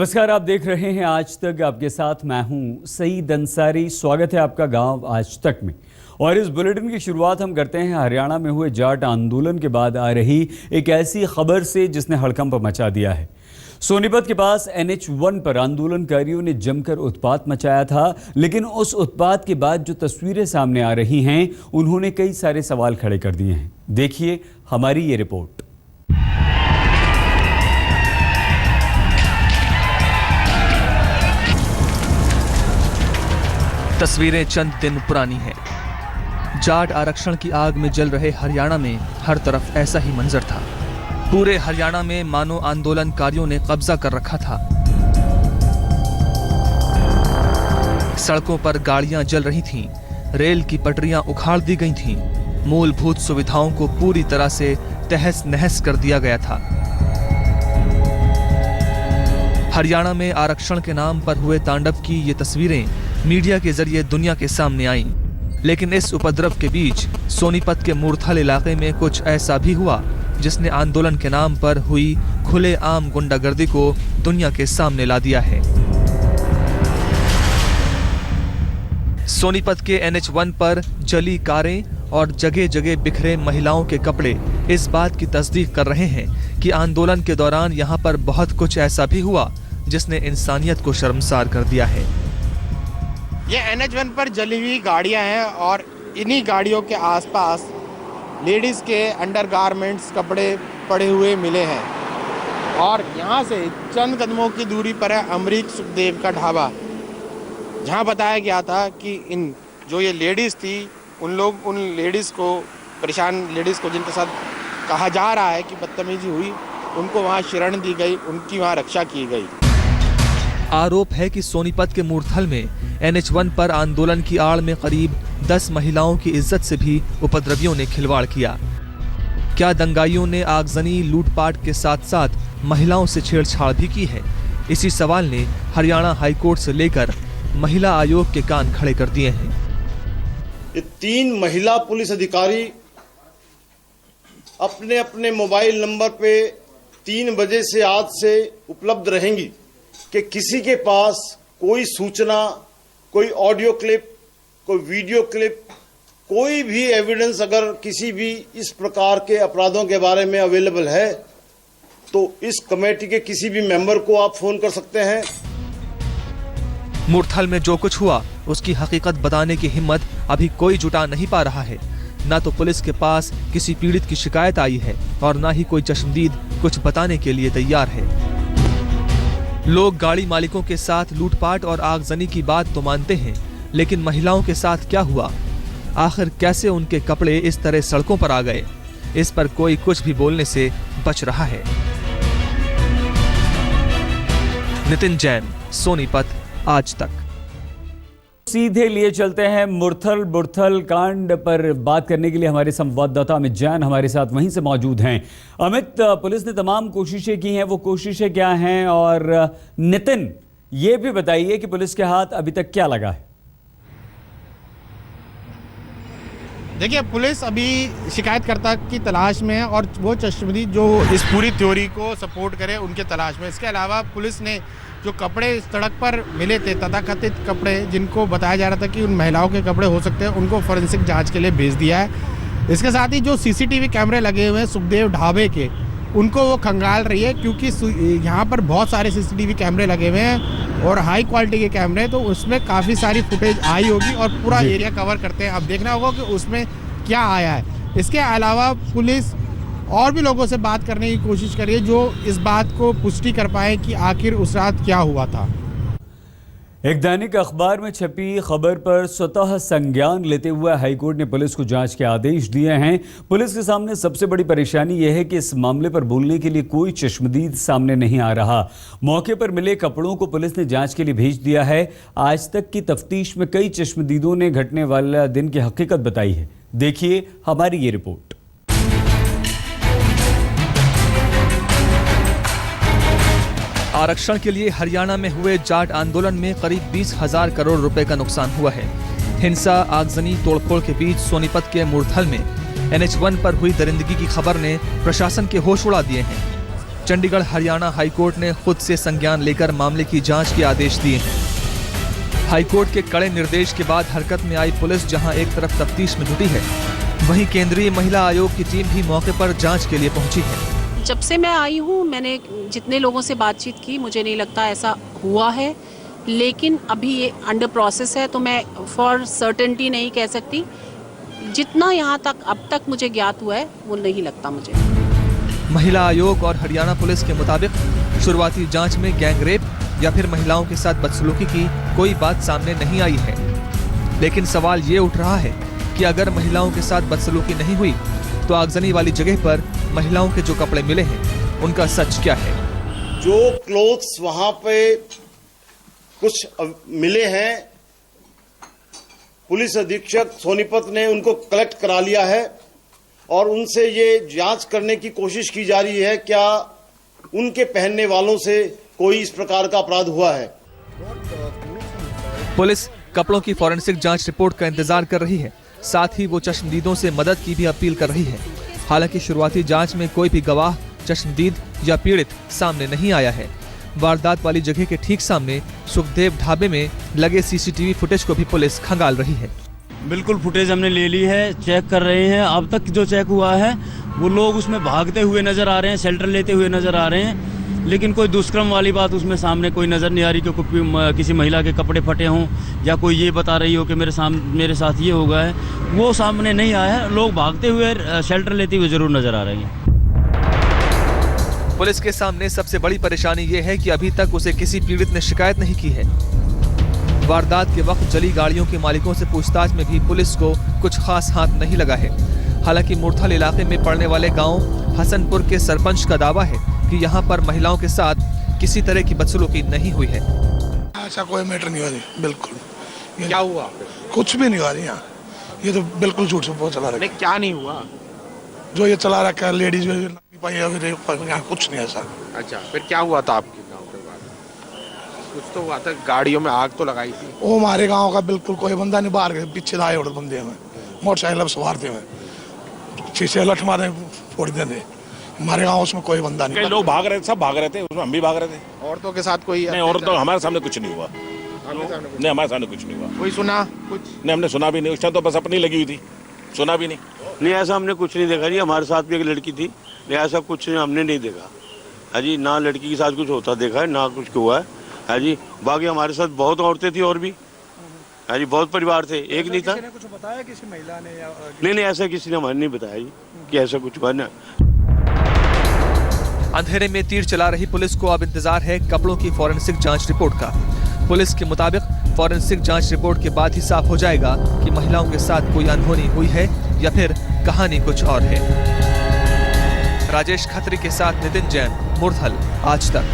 नमस्कार, आप देख रहे हैं आज तक। आपके साथ मैं हूं सईद अंसारी। स्वागत है आपका गांव आज तक में। और इस बुलेटिन की शुरुआत हम करते हैं हरियाणा में हुए जाट आंदोलन के बाद आ रही एक ऐसी खबर से जिसने हड़कंप मचा दिया है। सोनीपत के पास NH1 पर आंदोलनकारियों ने जमकर उत्पात मचाया था, लेकिन उस उत्पात के बाद जो तस्वीरें सामने आ रही हैं उन्होंने कई सारे सवाल खड़े कर दिए हैं। देखिए हमारी ये रिपोर्ट। तस्वीरें चंद दिन पुरानी हैं। जाट आरक्षण की आग में जल रहे हरियाणा में हर तरफ ऐसा ही मंजर था। पूरे हरियाणा में मानो आंदोलनकारियों ने कब्जा कर रखा था। सड़कों पर गाड़ियां जल रही थीं, रेल की पटरियां उखाड़ दी गई थीं, मूलभूत सुविधाओं को पूरी तरह से तहस नहस कर दिया गया था। हरियाणा में आरक्षण के नाम पर हुए तांडव की ये तस्वीरें मीडिया के जरिए दुनिया के सामने आईं। लेकिन इस उपद्रव के बीच सोनीपत के मूर्थल इलाके में कुछ ऐसा भी हुआ जिसने आंदोलन के नाम पर हुई खुलेआम गुंडागर्दी को दुनिया के सामने ला दिया है। सोनीपत के NH1 पर जली कारें और जगह जगह बिखरे महिलाओं के कपड़े इस बात की तस्दीक कर रहे हैं कि आंदोलन के दौरान यहाँ पर बहुत कुछ ऐसा भी हुआ जिसने इंसानियत को शर्मसार कर दिया है। ये NH1 पर जली हुई गाड़ियां हैं और इन्हीं गाड़ियों के आसपास लेडीज़ के अंडरगारमेंट्स कपड़े पड़े हुए मिले हैं। और यहाँ से चंद कदमों की दूरी पर है अमरीक सुखदेव का ढाबा, जहाँ बताया गया था कि इन जो ये लेडीज़ थी उन लेडीज़ को, परेशान लेडीज़ को जिनके साथ कहा जा रहा है कि बदतमीजी हुई, उनको वहाँ शरण दी गई, उनकी वहाँ रक्षा की गई। आरोप है कि सोनीपत के मूर्थल में NH1 पर आंदोलन की आड़ में करीब 10 महिलाओं की इज्जत से भी उपद्रवियों ने खिलवाड़ किया। क्या दंगाइयों ने आगजनी, लूटपाट के साथ साथ महिलाओं से छेड़छाड़ भी की है? इसी सवाल ने हरियाणा हाईकोर्ट से लेकर महिला आयोग के कान खड़े कर दिए हैं। ये 3 महिला पुलिस अधिकारी अपने अपने मोबाइल नंबर पे 3 बजे से आज से उपलब्ध रहेंगी कि किसी के पास कोई सूचना, कोई ऑडियो क्लिप, कोई वीडियो क्लिप, कोई भी एविडेंस अगर किसी भी इस प्रकार के अपराधों के बारे में अवेलेबल है तो इस कमेटी के किसी भी मेंबर को आप फोन कर सकते हैं। मूर्थल में जो कुछ हुआ उसकी हकीकत बताने की हिम्मत अभी कोई जुटा नहीं पा रहा है। ना तो पुलिस के पास किसी पीड़ित की शिकायत आई है और ना ही कोई चश्मदीद कुछ बताने के लिए तैयार है। लोग गाड़ी मालिकों के साथ लूटपाट और आगजनी की बात तो मानते हैं, लेकिन महिलाओं के साथ क्या हुआ? आखिर कैसे उनके कपड़े इस तरह सड़कों पर आ गए? इस पर कोई कुछ भी बोलने से बच रहा है। नितिन जैन, सोनीपत, आज तक। सीधे लिए चलते हैं मूर्थल कांड पर बात करने के लिए हमारे संवाददाता अमित जैन हमारे साथ वहीं से मौजूद हैं। अमित, पुलिस ने तमाम कोशिशें की हैं, वो कोशिशें क्या हैं? और नितिन, ये भी बताइए कि पुलिस के हाथ अभी तक क्या लगा है? देखिए, पुलिस अभी शिकायतकर्ता की तलाश में है और वो चश्मदीद जो इस पूरी थ्योरी को सपोर्ट करे उनके तलाश में। इसके अलावा पुलिस ने जो कपड़े सड़क पर मिले थे, तथाकथित कपड़े जिनको बताया जा रहा था कि उन महिलाओं के कपड़े हो सकते हैं, उनको फोरेंसिक जांच के लिए भेज दिया है। इसके साथ ही जो CCTV कैमरे लगे हुए हैं सुखदेव ढाबे के, उनको वो खंगाल रही है, क्योंकि यहाँ पर बहुत सारे CCTV कैमरे लगे हुए हैं और हाई क्वालिटी के कैमरे, तो उसमें काफ़ी सारी फुटेज आई होगी और पूरा एरिया कवर करते हैं। अब देखना होगा कि उसमें क्या आया है। इसके अलावा पुलिस और भी लोगों से बात करने की कोशिश करिए जो इस बात को पुष्टि कर पाए कि आखिर उस रात क्या हुआ था। एक दैनिक अखबार में छपी खबर पर स्वतः संज्ञान लेते हुए हाईकोर्ट ने पुलिस को जांच के आदेश दिए हैं। पुलिस के सामने सबसे बड़ी परेशानी यह है कि इस मामले पर बोलने के लिए कोई चश्मदीद सामने नहीं आ रहा। मौके पर मिले कपड़ों को पुलिस ने जांच के लिए भेज दिया है। आज तक की तफ्तीश में कई चश्मदीदों ने घटने वाला दिन की हकीकत बताई है। देखिए हमारी ये रिपोर्ट। आरक्षण के लिए हरियाणा में हुए जाट आंदोलन में करीब 20,000 करोड़ रुपए का नुकसान हुआ है। हिंसा, आगजनी, तोड़फोड़ के बीच सोनीपत के मूर्थल में NH1 पर हुई दरिंदगी की खबर ने प्रशासन के होश उड़ा दिए हैं। चंडीगढ़ हरियाणा हाईकोर्ट ने खुद से संज्ञान लेकर मामले की जांच के आदेश दिए हैं। हाईकोर्ट के कड़े निर्देश के बाद हरकत में आई पुलिस जहां एक तरफ तफ्तीश में जुटी है, वहीं केंद्रीय महिला आयोग की टीम भी मौके पर जांच के लिए पहुंची है। जब से मैं आई हूँ मैंने जितने लोगों से बातचीत की, मुझे नहीं लगता ऐसा हुआ है, लेकिन अभी ये अंडर प्रोसेस है तो मैं फॉर सर्टेनिटी नहीं कह सकती। जितना यहाँ तक अब तक मुझे ज्ञात हुआ है वो नहीं लगता मुझे। महिला आयोग और हरियाणा पुलिस के मुताबिक शुरुआती जांच में गैंग रेप या फिर महिलाओं के साथ बदसलूकी की कोई बात सामने नहीं आई है, लेकिन सवाल ये उठ रहा है कि अगर महिलाओं के साथ बदसलूकी नहीं हुई तो आगजनी वाली जगह पर महिलाओं के जो कपड़े मिले हैं उनका सच क्या है। जो क्लोथ्स वहां पे कुछ मिले हैं, पुलिस अधीक्षक सोनीपत ने उनको कलेक्ट करा लिया है और उनसे ये जांच करने की कोशिश की जा रही है क्या उनके पहनने वालों से कोई इस प्रकार का अपराध हुआ है। पुलिस कपड़ों की फॉरेंसिक जांच रिपोर्ट का इंतजार कर रही है, साथ ही वो चश्मदीदों से मदद की भी अपील कर रही है। हालांकि शुरुआती जांच में कोई भी गवाह, चश्मदीद या पीड़ित सामने नहीं आया है। वारदात वाली जगह के ठीक सामने सुखदेव ढाबे में लगे सीसीटीवी फुटेज को भी पुलिस खंगाल रही है। बिल्कुल फुटेज हमने ले ली है, चेक कर रहे हैं। अब तक जो चेक हुआ है वो लोग उसमें भागते हुए नजर आ रहे हैं, शेल्टर लेते हुए नजर आ रहे हैं, लेकिन कोई दुष्कर्म वाली बात उसमें सामने कोई नज़र नहीं आ रही कि किसी महिला के कपड़े फटे हों या कोई ये बता रही हो कि मेरे साथ ये हो गया है, वो सामने नहीं आया है। लोग भागते हुए शेल्टर लेते हुए जरूर नजर आ रहे हैं। पुलिस के सामने सबसे बड़ी परेशानी ये है कि अभी तक उसे किसी पीड़ित ने शिकायत नहीं की है। वारदात के वक्त जली गाड़ियों के मालिकों से पूछताछ में भी पुलिस को कुछ खास हाथ नहीं लगा है। हालांकि मुरथल इलाके में पड़ने वाले गांव हसनपुर के सरपंच का दावा है कि यहाँ पर महिलाओं के साथ किसी तरह की बदसलूकी नहीं हुई है। ऐसा कोई मैटर नहीं हुआ जी, बिल्कुल। क्या हुआ? कुछ भी नहीं हुआ जी यहाँ, ये तो बिल्कुल झूठ से चला रहा है। क्या नहीं हुआ? जो ये चला रखा है लेडीज यहाँ कुछ नहीं ऐसा। अच्छा, फिर क्या हुआ था आपके गांव के बाद? कुछ तो हुआ था, गाड़ियों में आग तो लगाई थी। वो हमारे गांव का बिल्कुल कोई बंदा नहीं, बाहर गए पीछे आए और बंदे हमें मोटरसाइकिल सवार थे, शीशे लठ मारे फोड़ देते। हमारे गांव उसमें कोई बंदा नहीं। लोग भाग रहे थे, सब भाग रहे थे, उसमें हम भी भाग रहे थे। औरतों के साथ कोई? नहीं, औरतों हमारे सामने कुछ नहीं हुआ। नहीं, हमारे सामने कुछ नहीं हुआ। कोई सुना कुछ? नहीं, हमने सुना भी नहीं। उस टाइम तो बस अपनी लगी हुई थी, सुना भी नहीं। नहीं, ऐसा हमने कुछ नहीं देखा जी। हमारे साथ भी एक लड़की थी, नहीं ऐसा कुछ हमने नहीं देखा है जी। ना लड़की के साथ कुछ होता देखा है, ना कुछ हुआ है जी। बाकी हमारे साथ बहुत औरतें थी और भी है जी, बहुत परिवार थे, एक नहीं था। कुछ बताया किसी महिला ने या? नहीं, ऐसा किसी ने हमें नहीं बताया जी कि ऐसा कुछ हुआ ना। अंधेरे में तीर चला रही पुलिस को अब इंतजार है कपड़ों की फॉरेंसिक जांच रिपोर्ट का। पुलिस के मुताबिक फॉरेंसिक जांच रिपोर्ट के बाद ही साफ हो जाएगा कि महिलाओं के साथ कोई अनहोनी हुई है या फिर कहानी कुछ और है। राजेश खत्री के साथ नितिन जैन, मुरथल, आज तक।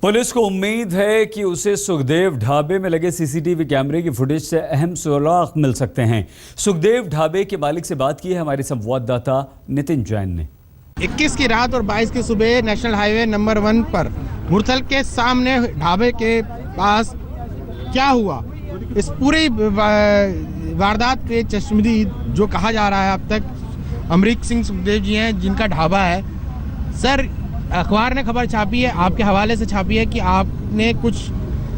पुलिस को उम्मीद है कि उसे सुखदेव ढाबे में लगे सीसीटीवी कैमरे की फुटेज से अहम सुराग मिल सकते हैं। सुखदेव ढाबे के मालिक से बात की है हमारे संवाददाता नितिन जैन ने। 21 की रात और 22 की सुबह नेशनल हाईवे नंबर 1 पर मुरथल के सामने ढाबे के पास क्या हुआ, इस पूरी वारदात के चश्मदीद जो कहा जा रहा है अब तक अमरीक सिंह सुखदेव जी हैं, जिनका ढाबा है। सर, अखबार ने खबर छापी है, आपके हवाले से छापी है कि आपने कुछ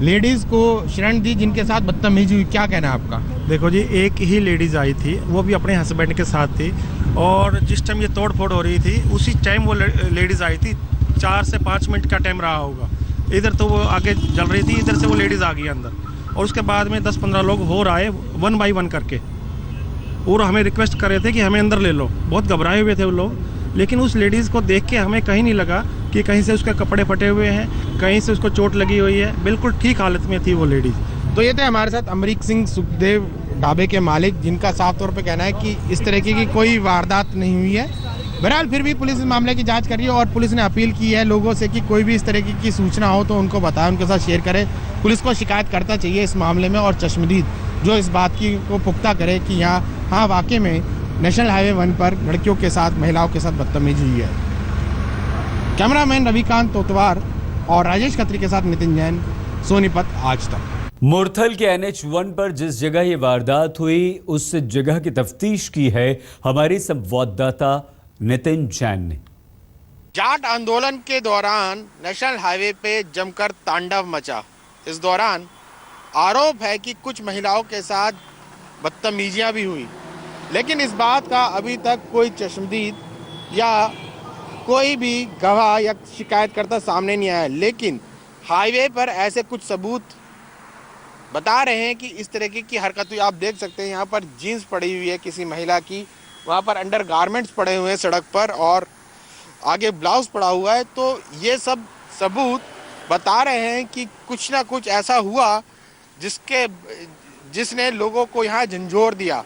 लेडीज़ को शरण दी जिनके साथ बदतमीजी हुई, क्या कहना है आपका? देखो जी, एक ही लेडीज़ आई थी, वो भी अपने हस्बैंड के साथ थी, और जिस टाइम ये तोड़ फोड़ हो रही थी उसी टाइम वो लेडीज़ आई थी। 4 से 5 मिनट का टाइम रहा होगा। इधर तो वो आगे जल रही थी, इधर से वो लेडीज़ आ गई अंदर, और उसके बाद में 10-15 लोग और आए 1 बाई 1 करके, और हमें रिक्वेस्ट कर रहे थे कि हमें अंदर ले लो। बहुत घबराए हुए थे वो लोग, लेकिन उस लेडीज़ को देख के हमें कहीं नहीं लगा कि कहीं से उसके कपड़े फटे हुए हैं, कहीं से उसको चोट लगी हुई है। बिल्कुल ठीक हालत में थी वो लेडीज़। तो ये थे हमारे साथ अमरीक सिंह सुखदेव ढाबे के मालिक, जिनका साफ तौर पे कहना है कि इस तरीके की कोई वारदात नहीं हुई है। बहरहाल फिर भी पुलिस इस मामले की जांच कर रही है और पुलिस ने अपील की है लोगों से कि कोई भी इस तरीके की सूचना हो तो उनको बताएं, उनके साथ शेयर करें। पुलिस को शिकायत करता चाहिए इस मामले में, और चश्मदीद जो इस बात की को पुख्ता करे कि हाँ वाकई में नेशनल हाईवे 1 पर लड़कियों के साथ, महिलाओं के साथ बदतमीजी हुई है। कैमरामैन रविकांत तोतवार और राजेश खत्री के साथ नितिन जैन, सोनीपत, आज तक। मुरथल के NH1 पर जिस जगह ये वारदात हुई उस जगह की तफ्तीश की है हमारी संवाददाता नितिन जैन ने। जाट आंदोलन के दौरान नेशनल हाईवे पे जमकर तांडव मचा। इस दौरान आरोप है कि कुछ महिलाओं के साथ बदतमीजियां भी हुई, लेकिन इस बात का अभी तक कोई चश्मदीद या कोई भी गवाह या शिकायतकर्ता सामने नहीं आया। लेकिन हाईवे पर ऐसे कुछ सबूत बता रहे हैं कि इस तरीके की हरकत हुई। आप देख सकते हैं यहाँ पर जीन्स पड़ी हुई है किसी महिला की, वहाँ पर अंडर गारमेंट्स पड़े हुए हैं सड़क पर और आगे ब्लाउज पड़ा हुआ है। तो ये सब सबूत बता रहे हैं कि कुछ ना कुछ ऐसा हुआ जिसने लोगों को यहाँ झंझोर दिया।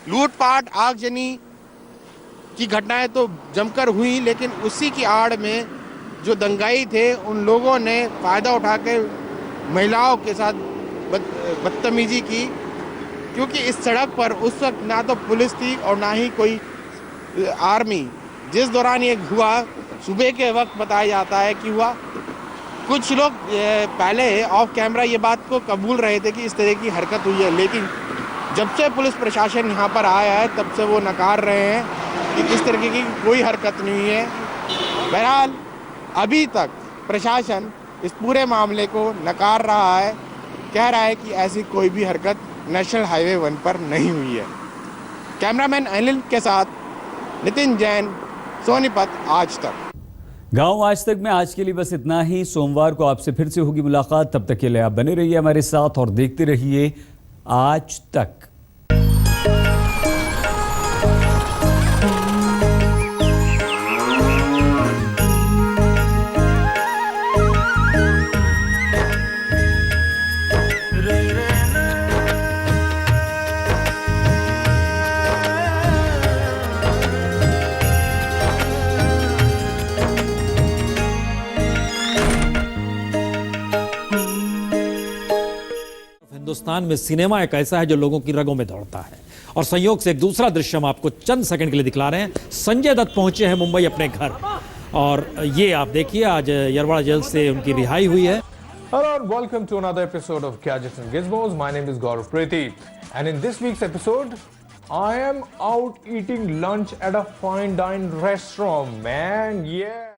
लूटपाट आगजनी की घटनाएं तो जमकर हुई, लेकिन उसी की आड़ में जो दंगाई थे उन लोगों ने फ़ायदा उठा के महिलाओं के साथ बदतमीजी की, क्योंकि इस सड़क पर उस वक्त ना तो पुलिस थी और ना ही कोई आर्मी। जिस दौरान ये हुआ सुबह के वक्त बताया जाता है कि हुआ। कुछ लोग पहले ऑफ कैमरा ये बात को कबूल रहे थे कि इस तरह की हरकत हुई है, लेकिन जब से पुलिस प्रशासन यहाँ पर आया है तब से वो नकार रहे हैं कि इस तरीके की कोई हरकत नहीं है। बहरहाल अभी तक प्रशासन इस पूरे मामले को नकार रहा है, कह रहा है कि ऐसी कोई भी हरकत नेशनल हाईवे 1 पर नहीं हुई है। कैमरामैन अनिल के साथ नितिन जैन, सोनीपत आज तक। गांव आज तक में आज के लिए बस इतना ही। सोमवार को आपसे फिर से होगी मुलाकात। तब तक के लिए आप बने रहिए हमारे साथ और देखते रहिए आज तक। हिंदुस्तान में सिनेमा एक ऐसा है जो लोगों की रगों में दौड़ता है। और संयोग से एक दूसरा दृश्य हम आपको चंद सेकंड के लिए दिखला रहे हैं। संजय दत्त पहुंचे हैं मुंबई अपने घर, और ये आप देखिए आज यरवाड़ा जेल से उनकी रिहाई हुई है। Hello and welcome to another episode of Gadgets and Gizmos. My name is Gaurav Preeti, and in this week's episode, I am out eating lunch at a fine dine restaurant, man. Yeah.